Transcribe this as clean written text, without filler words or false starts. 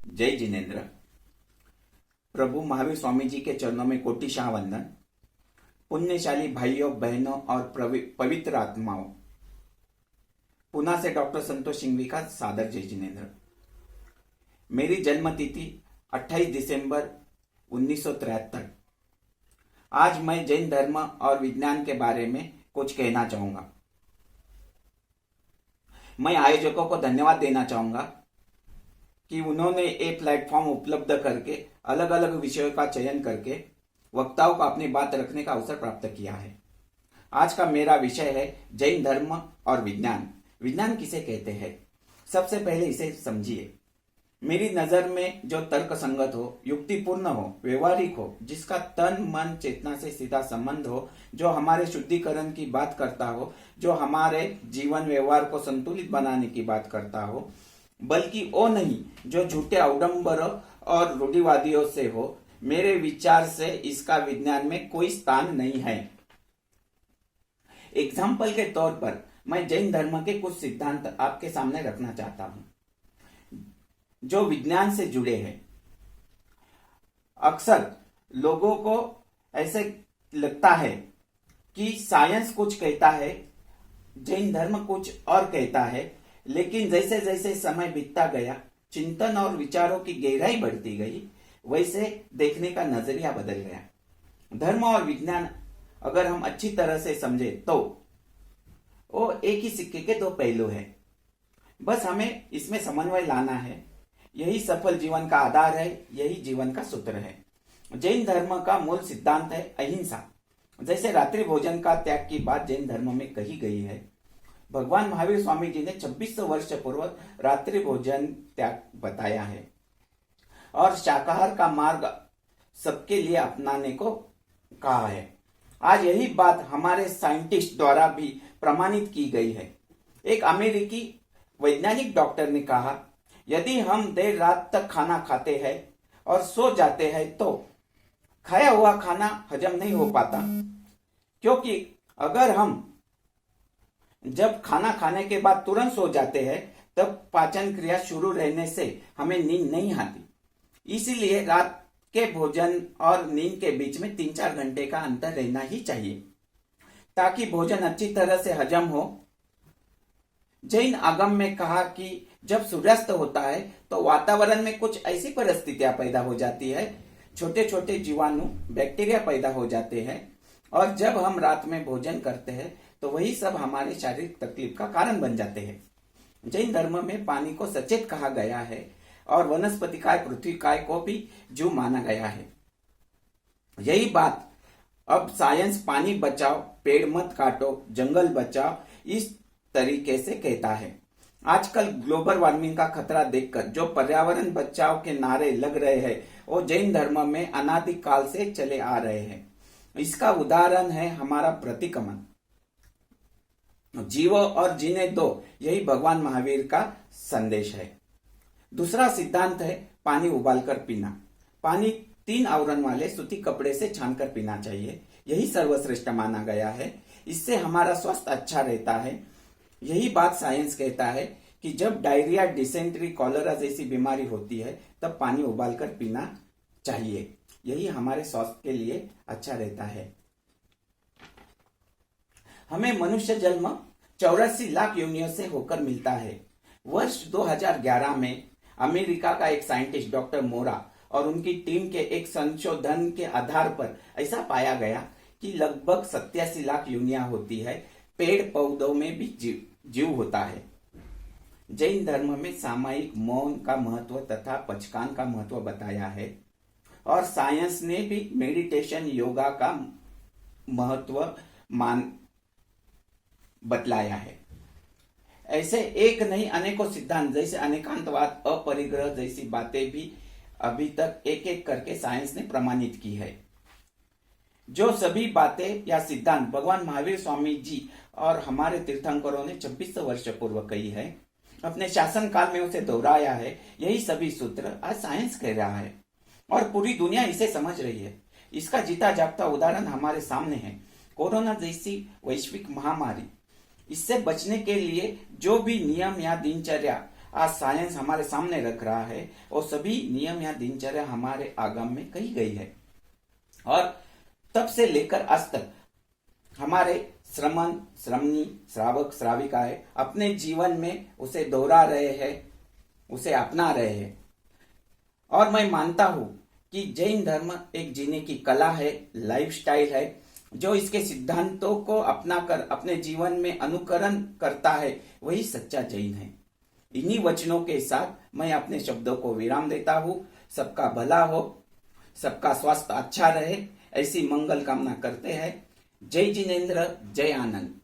जय जिनेन्द्र। प्रभु महावीर स्वामी जी के चरणों में कोटिशाह वंदन। पुण्यशाली भाइयों बहनों और पवित्र आत्माओं, पुनः से डॉक्टर संतोष सिंघवी का सादर जय जिनेन्द्र। मेरी जन्म तिथि 28 दिसंबर 1973। आज मैं जैन धर्म और विज्ञान के बारे में कुछ कहना चाहूंगा। मैं आयोजकों को धन्यवाद देना चाहूंगा कि उन्होंने एक प्लेटफॉर्म उपलब्ध करके अलग अलग विषयों का चयन करके वक्ताओं को अपनी बात रखने का अवसर प्राप्त किया है। आज का मेरा विषय है जैन धर्म और विज्ञान। विज्ञान किसे कहते हैं? सबसे पहले इसे समझिए। मेरी नजर में जो तर्क संगत हो, युक्तिपूर्ण हो, व्यवहारिक हो, जिसका तन मन चेतना से सीधा संबंध हो, जो हमारे शुद्धिकरण की बात करता हो, जो हमारे जीवन व्यवहार को संतुलित बनाने की बात करता हो, बल्कि वो नहीं जो झूठे अवडंबर और रूढ़िवादियों से हो। मेरे विचार से इसका विज्ञान में कोई स्थान नहीं है। एग्जाम्पल के तौर पर मैं जैन धर्म के कुछ सिद्धांत आपके सामने रखना चाहता हूं जो विज्ञान से जुड़े हैं। अक्सर लोगों को ऐसे लगता है कि साइंस कुछ कहता है, जैन धर्म कुछ और कहता है, लेकिन जैसे जैसे समय बीतता गया, चिंतन और विचारों की गहराई बढ़ती गई, वैसे देखने का नजरिया बदल गया। धर्म और विज्ञान अगर हम अच्छी तरह से समझे तो वो एक ही सिक्के के दो पहलू हैं। बस हमें इसमें समन्वय लाना है। यही सफल जीवन का आधार है, यही जीवन का सूत्र है। जैन धर्म का मूल सिद्धांत है अहिंसा। जैसे रात्रि भोजन का त्याग की बात जैन धर्म में कही गई है, भगवान महावीर स्वामी जी ने 2600 वर्ष पूर्व रात्रि भोजन त्याग बताया है और शाकाहार का मार्ग सबके लिए अपनाने को कहा है। आज यही बात हमारे साइंटिस्ट द्वारा भी प्रमाणित की गई है। एक अमेरिकी वैज्ञानिक डॉक्टर ने कहा, यदि हम देर रात तक खाना खाते हैं और सो जाते हैं तो खाया हुआ खाना हजम नहीं हो पाता, क्योंकि अगर हम जब खाना खाने के बाद तुरंत सो जाते हैं तब पाचन क्रिया शुरू रहने से हमें नींद नहीं आती। इसीलिए रात के भोजन और नींद के बीच में 3-4 घंटे का अंतर रहना ही चाहिए ताकि भोजन अच्छी तरह से हजम हो। जैन आगम में कहा कि जब सूर्यास्त होता है तो वातावरण में कुछ ऐसी परिस्थितियां पैदा हो जाती है, छोटे छोटे जीवाणु बैक्टीरिया पैदा हो जाते हैं, और जब हम रात में भोजन करते हैं तो वही सब हमारे शारीरिक तकलीफ का कारण बन जाते हैं। जैन धर्म में पानी को सचेत कहा गया है और वनस्पति काय, पृथ्वी काय को भी जीव माना गया है। यही बात अब साइंस पानी बचाओ, पेड़ मत काटो, जंगल बचाओ इस तरीके से कहता है। आजकल ग्लोबल वार्मिंग का खतरा देखकर जो पर्यावरण बचाव के नारे लग रहे हैं वो जैन धर्म में अनादिकाल से चले आ रहे हैं। इसका उदाहरण है हमारा प्रतिक्रमण, जीवो और जीने दो, यही भगवान महावीर का संदेश है। दूसरा सिद्धांत है पानी उबालकर पीना। पानी 3 आवरण वाले सूती कपड़े से छानकर पीना चाहिए, यही सर्वश्रेष्ठ माना गया है। इससे हमारा स्वास्थ्य अच्छा रहता है। यही बात साइंस कहता है कि जब डायरिया, डिसेंट्री, कॉलरा जैसी बीमारी होती है तब पानी उबालकर पीना चाहिए, यही हमारे स्वास्थ्य के लिए अच्छा रहता है। हमें मनुष्य जन्म 84 लाख योनियों से होकर मिलता है। वर्ष 2011 में अमेरिका का एक साइंटिस्ट डॉक्टर मोरा और उनकी टीम के एक संशोधन के आधार पर ऐसा पाया गया कि लगभग 87 लाख योनियां होती है। पेड़ पौधों में भी जीव होता है। जैन धर्म में सामायिक मौन का महत्व तथा पचकान का महत्व बताया है और साइंस ने भी मेडिटेशन, योगा का महत्व बतलाया है। ऐसे एक नहीं अनेकों सिद्धांत जैसे अनेकांतवाद, अपरिग्रह जैसी बातें भी अभी तक एक एक करके साइंस ने प्रमाणित की है। जो सभी बातें या सिद्धांत भगवान महावीर स्वामी जी और हमारे तीर्थंकरों ने 2600 वर्ष पूर्व कही है, अपने शासन काल में उसे दोहराया है, यही सभी सूत्र आज साइंस कह रहा है और पूरी दुनिया इसे समझ रही है। इसका जीता जागता उदाहरण हमारे सामने है। कोरोना जैसी वैश्विक महामारी, इससे बचने के लिए जो भी नियम या दिनचर्या आज साइंस हमारे सामने रख रहा है, वो सभी नियम या दिनचर्या हमारे आगम में कही गई है। और तब से लेकर आज तक हमारे श्रमण श्रमणी श्रावक श्राविकाएं अपने जीवन में उसे दोहरा रहे हैं, उसे अपना रहे हैं। और मैं मानता हूं कि जैन धर्म एक जीने की कला है, लाइफस्टाइल है। जो इसके सिद्धांतों को अपनाकर अपने जीवन में अनुकरण करता है वही सच्चा जैन है। इन्हीं वचनों के साथ मैं अपने शब्दों को विराम देता हूं। सबका भला हो, सबका स्वास्थ्य अच्छा रहे, ऐसी मंगल कामना करते हैं। जय जिनेन्द्र, जय आनंद।